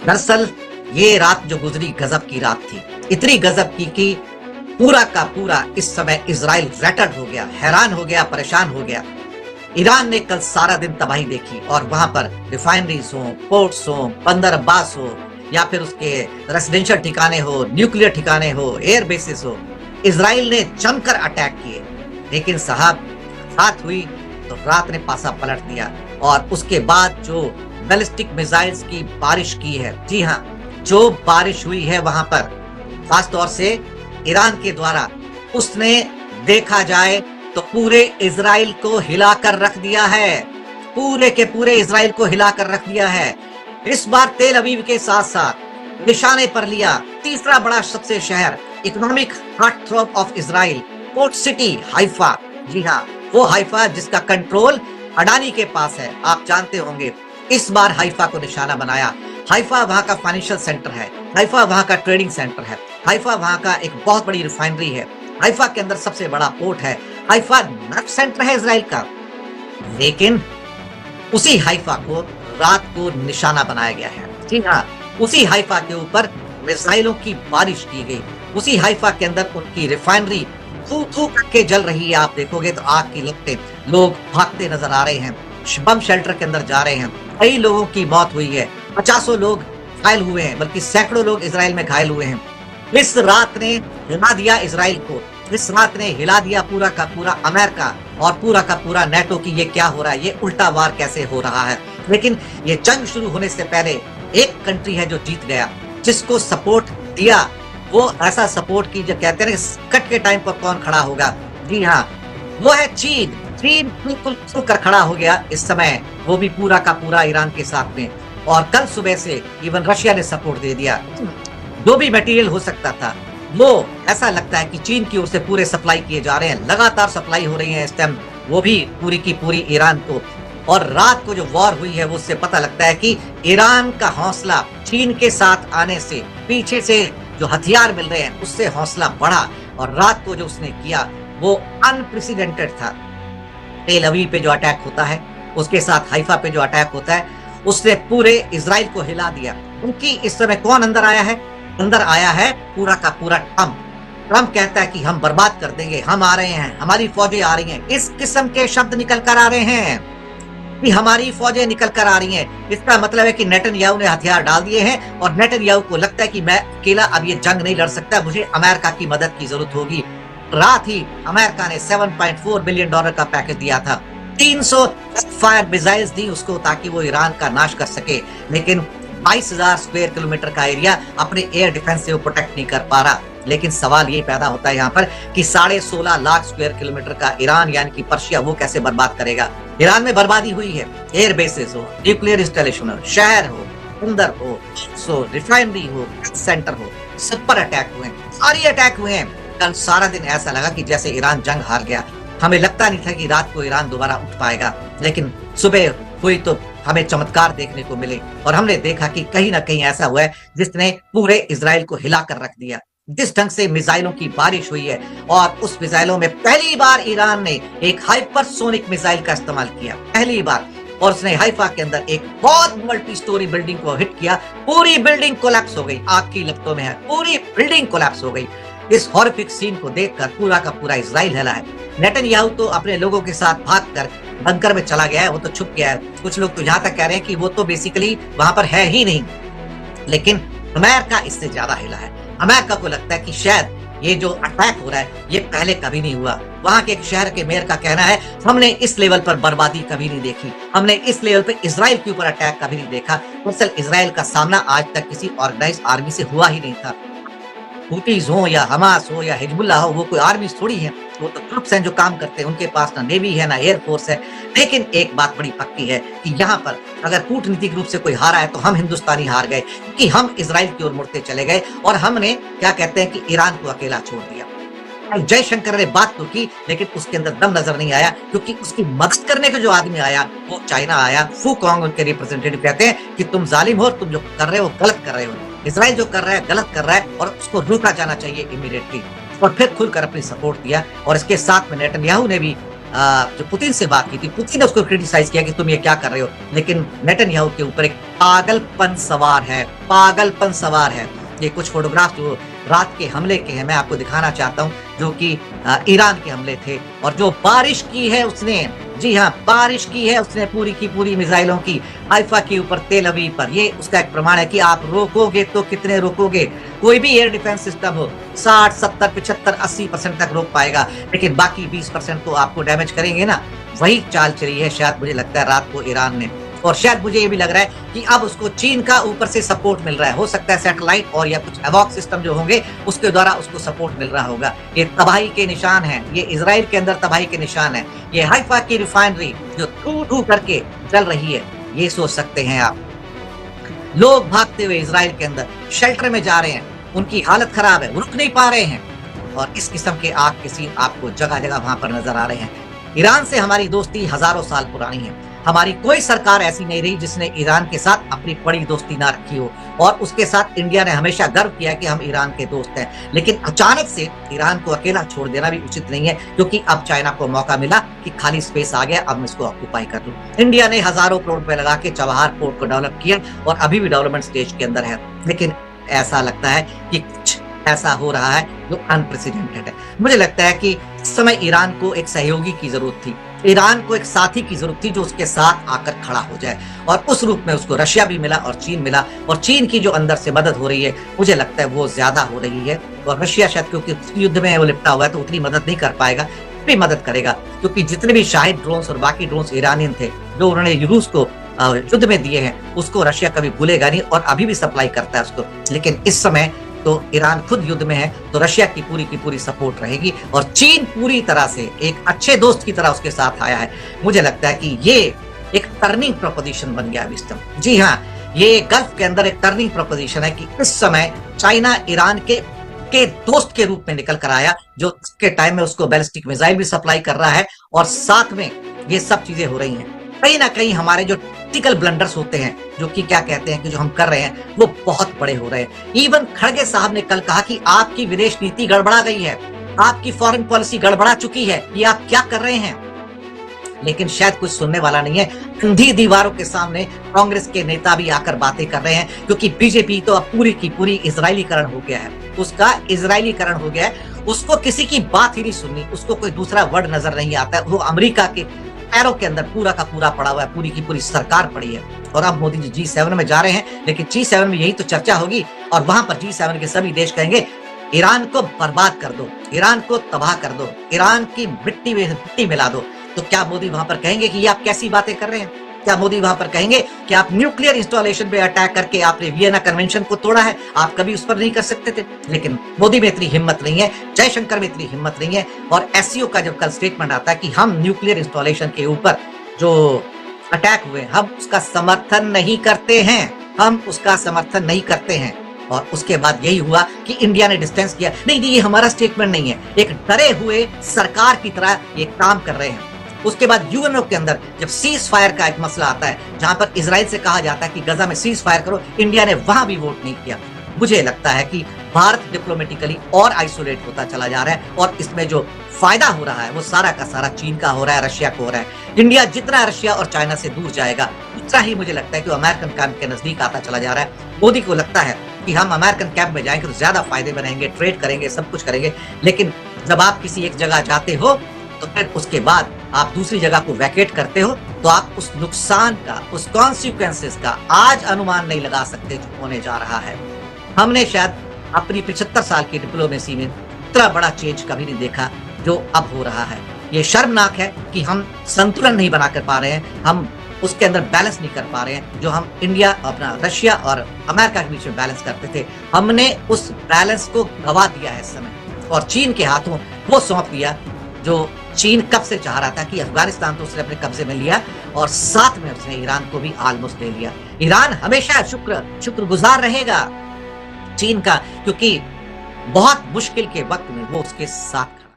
दरअसल ये रात जो गुजरी गजब की रात थी, इतनी गजब की कि पूरा का पूरा इस समय इजराइल रैटर्ड हो गया, हैरान हो गया, परेशान हो गया। ईरान ने कल सारा दिन तबाही देखी और वहां पर रिफाइनरीज हो, पोर्ट्स हो, बंदर अब्बास हो या फिर उसके रेसिडेंशियल ठिकाने हो, न्यूक्लियर ठिकाने हो, एयर बेसिस हो, इजराइल ने जमकर अटैक किए। लेकिन साहब, रात हुई तो रात ने पासा पलट दिया और उसके बाद जो बैलिस्टिक मिसाइल्स की बारिश की है, जी हाँ, जो बारिश हुई है वहां पर खासतौर से ईरान के द्वारा, उसने देखा जाए तो पूरे इजराइल को हिलाकर रख दिया है। पूरे के पूरे इजराइल को हिलाकर रख दिया है। इस बार तेल अवीव के साथ साथ निशाने पर लिया तीसरा बड़ा सबसे शहर, economic heart throb of Israel, port city Haifa. जी हाँ, वो हाइफा जिसका कंट्रोल अडानी के पास है, आप जानते होंगे। इस बार हाइफा को निशाना बनाया। हाइफा वहां का फाइनेंशियल सेंटर है, हाइफा वहां का ट्रेडिंग सेंटर है, हाइफा वहां का एक बहुत बड़ी रिफाइनरी है, हाइफा के अंदर सबसे बड़ा पोर्ट है, हाइफा नर्व सेंटर है इजराइल का। लेकिन उसी हाइफा को रात को निशाना बनाया गया है। जी हाँ, उसी हाइफा के ऊपर मिसाइलों की बारिश की गई। उसी हाइफा के अंदर उनकी रिफाइनरी थू थू करके जल रही है। आप देखोगे तो आग की लपटें, लोग भागते नजर आ रहे हैं, बम शेल्टर के अंदर जा रहे हैं। कई लोगों की मौत हुई है, 50 लोग घायल हुए हैं, बल्कि सैकड़ों लोग इजराइल में घायल हुए हैं। इस रात ने हिला दिया इजराइल को, इस रात ने हिला दिया पूरा का पूरा अमेरिका और पूरा का पूरा नेटो की ये क्या हो रहा है, ये उल्टा वार कैसे हो रहा है। लेकिन ये जंग शुरू होने से पहले एक कंट्री है जो जीत गया, जिसको सपोर्ट दिया, वो ऐसा सपोर्ट की जो कहते हैं कट के टाइम पर कौन खड़ा होगा। जी हाँ, वो है चीन। चीन बिल्कुल खुलकर खड़ा हो गया इस समय, वो भी पूरा का पूरा ईरान के साथ में। और कल सुबह से इवन रशिया ने सपोर्ट दे दिया। जो भी मटेरियल हो सकता था वो ऐसा लगता है कि चीन की ओर से पूरे सप्लाई किए जा रहे हैं, लगातार सप्लाई हो रही है इस टाइम, वो भी पूरी की पूरी ईरान को। और रात को जो वॉर हुई है वो उससे पता लगता है कि ईरान का हौसला चीन के साथ आने से, पीछे से जो हथियार मिल रहे हैं उससे हौसला बढ़ा। और रात को जो उसने किया वो अनप्रेसिडेंटेड था। तेल अवीव पे जो अटैक होता है, उसके साथ हाइफा पे जो अटैक होता है, उसने पूरे इजराइल को हिला दिया। उनकी इस समय कौन अंदर आया है? अंदर आया है पूरा का पूरा ट्रम्प। ट्रम्प कहता है कि हम बर्बाद कर देंगे, हम आ रहे हैं, हमारी फौजें आ रही हैं। इस किस्म के शब्द निकल कर आ रहे हैं कि हमारी फौजें निकल कर आ रही हैं। इसका मतलब है कि नेतन्याहू ने हथियार डाल दिए हैं और नेतन्याहू को लगता है कि मैं अकेला अब ये जंग नहीं लड़ सकता, मुझे अमेरिका की मदद की जरूरत होगी। रात ही अमेरिका ने $7.4 बिलियन का पैकेज दिया था। 300 फायर मिसाइल्स दी उसको ताकि वो ईरान का नाश कर सके। लेकिन 22,000 स्क्वायर किलोमीटर का एरिया अपने एयर डिफेंस से वो प्रोटेक्ट नहीं कर पा रहा। लेकिन सवाल ये पैदा होता है यहाँ पर कि 16.5 लाख स्क्वायर किलोमीटर का ईरान यानी कि पर्शिया वो कैसे बर्बाद करेगा। ईरान में बर्बादी हुई है, एयर बेसिस हो, न्यूक्लियर इंस्टॉलेशन हो, शहर हो, बंदर हो, रिफाइनरी हो, सेंटर हो, सब पर अटैक हुए हैं, सारे अटैक हुए हैं। कल सारा दिन ऐसा लगा कि जैसे ईरान जंग हार गया। हमें लगता नहीं था कि रात को ईरान दोबारा उठ पाएगा, लेकिन सुबह हुई तो हमें चमत्कार देखने को मिले और हमने देखा कि कहीं ना कहीं ऐसा हुआ है जिसने पूरे इजराइल को हिलाकर रख दिया। जिस ढंग से मिसाइलों की बारिश हुई है और उस मिसाइलों में पहली बार ईरान ने एक हाइपरसोनिक मिसाइल का इस्तेमाल किया, पहली बार। और उसने हाइफा के अंदर एक बहुत मल्टी स्टोरी बिल्डिंग को हिट किया। पूरी बिल्डिंग कोलैप्स हो गई, आग की लपटों में है, पूरी बिल्डिंग कोलैप्स हो गई। इस हॉरिफिक सीन को देखकर पूरा का पूरा इजराइल हिला है। नेतन्याहू तो अपने लोगों के साथ भागकर बंकर में चला गया है, वो तो छुप गया है। कुछ लोग तो यहाँ तक कह रहे हैं कि वो तो बेसिकली वहां पर है ही नहीं। लेकिन अमेरिका इससे ज्यादा हिला है। अमेरिका को लगता है कि शायद ये जो अटैक हो रहा है ये पहले कभी नहीं हुआ। वहां के एक शहर के मेयर का कहना है, हमने इस लेवल पर बर्बादी कभी नहीं देखी, हमने इस लेवल पर इजराइल के ऊपर अटैक कभी नहीं देखा। दरअसल इजराइल का सामना आज तक किसी ऑर्गेनाइज आर्मी से हुआ ही नहीं था। हुतीज हो या हमास हो या हिजबुल्लाह हो, वो कोई आर्मी थोड़ी है, वो तो ट्रुप्स हैं जो काम करते हैं। उनके पास ना नेवी है ना एयरफोर्स है। लेकिन एक बात बड़ी पक्की है कि यहाँ पर अगर कूटनीतिक रूप से कोई हारा है तो हम हिंदुस्तानी हार गए, क्योंकि हम इजराइल की ओर मुड़ते चले गए और हमने क्या कहते हैं कि ईरान को अकेला छोड़ दिया। जयशंकर ने बात तो की लेकिन उसके अंदर दम नजर नहीं आया, क्योंकि उसकी मदद करने का जो आदमी आया वो चाइना आया। फू कॉन्ग उनके रिप्रेजेंटेटिव कहते हैं कि तुम जालिम हो, तुम जो कर रहे हो गलत कर रहे हो, इजराइल जो कर रहा है गलत कर रहा है और उसको रोका जाना चाहिए इमीडिएटली। और फिर खुलकर अपनी सपोर्ट दिया। और इसके साथ में नेतन्याहू ने भी जो पुतिन से बात की थी, पुतिन ने उसको क्रिटिसाइज किया कि तुम ये क्या कर रहे हो, लेकिन नेतन्याहू के ऊपर एक पागलपन सवार है, पागलपन सवार है। ये कुछ फोटोग्राफ जो रात के हमले के हैं मैं आपको दिखाना चाहता हूं, जो कि ईरान के हमले थे, और जो बारिश की है उसने, जी हाँ बारिश की है उसने पूरी की पूरी मिसाइलों की हाइफा के ऊपर, तेल अवीव पर। ये उसका एक प्रमाण है कि आप रोकोगे तो कितने रोकोगे। कोई भी एयर डिफेंस सिस्टम हो 60, 70, 75, 80% तक रोक पाएगा, लेकिन बाकी 20% तो आपको डैमेज करेंगे ना। वही चाल चली है शायद मुझे लगता है रात को ईरान ने, और शायद मुझे ये भी लग रहा है कि अब उसको चीन का ऊपर से सपोर्ट मिल रहा है। हो सकता है सैटेलाइट और या कुछ एवॉक सिस्टम जो होंगे उसके द्वारा उसको सपोर्ट मिल रहा होगा। ये तबाही के निशान है, ये इजराइल के अंदर तबाही के निशान है। ये हाइफा की रिफाइनरी जो धू करके जल रही है, ये सोच सकते हैं आप। लोग भागते हुए इजराइल के अंदर शेल्टर में जा रहे हैं, उनकी हालत खराब है, रुक नहीं पा रहे हैं, और इस किस्म के आग के सीन आपको जगह जगह वहां पर नजर आ रहे हैं। ईरान से हमारी दोस्ती हजारों साल पुरानी है। हमारी कोई सरकार ऐसी नहीं रही जिसने ईरान के साथ अपनी बड़ी दोस्ती ना रखी हो, और उसके साथ इंडिया ने हमेशा गर्व किया कि हम ईरान के दोस्त हैं। लेकिन अचानक से ईरान को अकेला छोड़ देना भी उचित नहीं है, क्योंकि अब चाइना को मौका मिला कि खाली स्पेस आ गया, अब मैं इसको ऑक्यूपाई कर लूं। इंडिया ने हजारों करोड़ रुपए लगा के चबहार पोर्ट को डेवलप किया और अभी भी डेवलपमेंट स्टेज के अंदर है, लेकिन ऐसा लगता है कि कुछ ऐसा हो रहा है जो अनप्रेसिडेंटेड है। मुझे लगता है कि इस समय ईरान को एक सहयोगी की जरूरत थी, ईरान को एक साथी की जरूरत थी जो उसके साथ आकर खड़ा हो जाए, और उस रूप में उसको रशिया भी मिला और चीन मिला। और चीन की जो अंदर से मदद हो रही है मुझे लगता है वो ज्यादा हो रही है, और रशिया शायद क्योंकि युद्ध में वो लिपटा हुआ है तो उतनी मदद नहीं कर पाएगा, भी मदद करेगा, क्योंकि जितने भी शाहिद ड्रोन्स और बाकी ड्रोन्स ईरानियन थे जो उन्होंने रूस को युद्ध में दिए हैं, उसको रशिया कभी भूलेगा नहीं और अभी भी सप्लाई करता है उसको। लेकिन इस समय तो ईरान खुद युद्ध में है, तो रशिया की पूरी सपोर्ट रहेगी, और चीन पूरी तरह से एक अच्छे दोस्त की तरह उसके साथ आया है। मुझे लगता है कि ये एक टर्निंग प्रोपोजिशन बन गया विस्टम। जी हाँ, ये गल्फ के अंदर एक टर्निंग प्रोपोजिशन है कि इस समय चाइना ईरान के दोस्त के रूप में निकल कर आया, जो उसके टाइम में उसको बैलिस्टिक मिसाइल भी सप्लाई कर रहा है, और साथ में ये सब चीजें हो रही हैं। कहीं ना कहीं हमारे जो टिकल ब्लंडर्स होते हैं, जो कि क्या कहते हैं कि जो हम कर रहे हैं, वो बहुत बड़े हो रहे हैं। इवन खड़गे साहब ने कल कहा कि आपकी विदेश नीति गड़बड़ा गई है, आपकी फॉरेन पॉलिसी गड़बड़ा चुकी है, ये आप क्या कर रहे हैं। लेकिन शायद कुछ सुनने वाला नहीं है। अंधी दीवारों के सामने कांग्रेस के नेता भी आकर बातें कर रहे हैं, क्योंकि बीजेपी तो अब पूरी की पूरी इजरायलीकरण हो गया है, उसका इजरायलीकरण हो गया है। उसको किसी की बात ही नहीं सुननी, उसको कोई दूसरा वर्ड नजर नहीं आता है। वो अमेरिका के पैरों के अंदर पूरा का पूरा पड़ा हुआ है, पूरी की पूरी सरकार पड़ी है। और अब मोदी जी G7 में जा रहे हैं, लेकिन G7 में यही तो चर्चा होगी, और वहां पर G7 के सभी देश कहेंगे ईरान को बर्बाद कर दो, ईरान को तबाह कर दो, ईरान की मिट्टी में मिट्टी मिला दो। तो क्या मोदी वहां पर कहेंगे कि ये आप कैसी बातें कर रहे हैं? क्या मोदी वहां पर कहेंगे कि आप न्यूक्लियर इंस्टॉलेशन पे अटैक करके आपने वियना कन्वेंशन को तोड़ा है, आप कभी उस पर नहीं कर सकते थे? लेकिन मोदी में इतनी हिम्मत नहीं है, जयशंकर में इतनी हिम्मत नहीं है। और एससीओ का जब कल स्टेटमेंट आता है कि हम न्यूक्लियर इंस्टॉलेशन के ऊपर जो अटैक हुए हम उसका समर्थन नहीं करते हैं, हम उसका समर्थन नहीं करते हैं। और उसके बाद यही हुआ कि इंडिया ने डिस्टेंस किया, नहीं ये हमारा स्टेटमेंट नहीं है, एक डरे हुए सरकार की तरह ये काम कर रहे हैं। उसके बाद यूएनओ के अंदर जब सीज फायर का एक मसला आता है, जहां पर इजराइल से कहा जाता है कि गजा में सीज फायर करो, इंडिया ने वहां भी वोट नहीं किया। मुझे लगता है कि भारत डिप्लोमेटिकली और आइसोलेट होता चला जा रहा है, और इसमें जो फायदा हो रहा है वो सारा का सारा चीन का हो रहा है, रशिया को हो रहा है। इंडिया जितना रशिया और चाइना से दूर जाएगा, उतना ही मुझे लगता है कि अमेरिकन कैंप के नजदीक आता चला जा रहा है। मोदी को लगता है कि हम अमेरिकन कैंप में जाएंगे तो ज्यादा फायदे बनेंगे, ट्रेड करेंगे, सब कुछ करेंगे। लेकिन जब आप किसी एक जगह जाते हो तो फिर उसके बाद आप दूसरी जगह को वैकेट करते हो, तो आप उस नुकसान का, उस कॉन्सिक्वेंसेस का आज अनुमान नहीं लगा सकते जो होने जा रहा है। हमने शायद अपनी 75 साल की डिप्लोमेसी में इतना बड़ा चेंज कभी नहीं देखा जो अब हो रहा है। ये शर्मनाक है कि हम संतुलन नहीं बना कर पा रहे हैं, हम उसके अंदर बैलेंस नहीं कर पा रहे हैं। जो हम इंडिया, अपना रशिया और अमेरिका के बीच में बैलेंस करते थे, हमने उस बैलेंस को गवा दिया है इस समय, और चीन के हाथों वो सौंप दिया जो चीन कब से चाह रहा था कि अफगानिस्तान तो उसने अपने कब्जे में लिया, और साथ में उसने ईरान को भी ऑलमोस्ट ले लिया। ईरान हमेशा शुक्रगुजार रहेगा चीन का, क्योंकि बहुत मुश्किल के वक्त में वो उसके साथ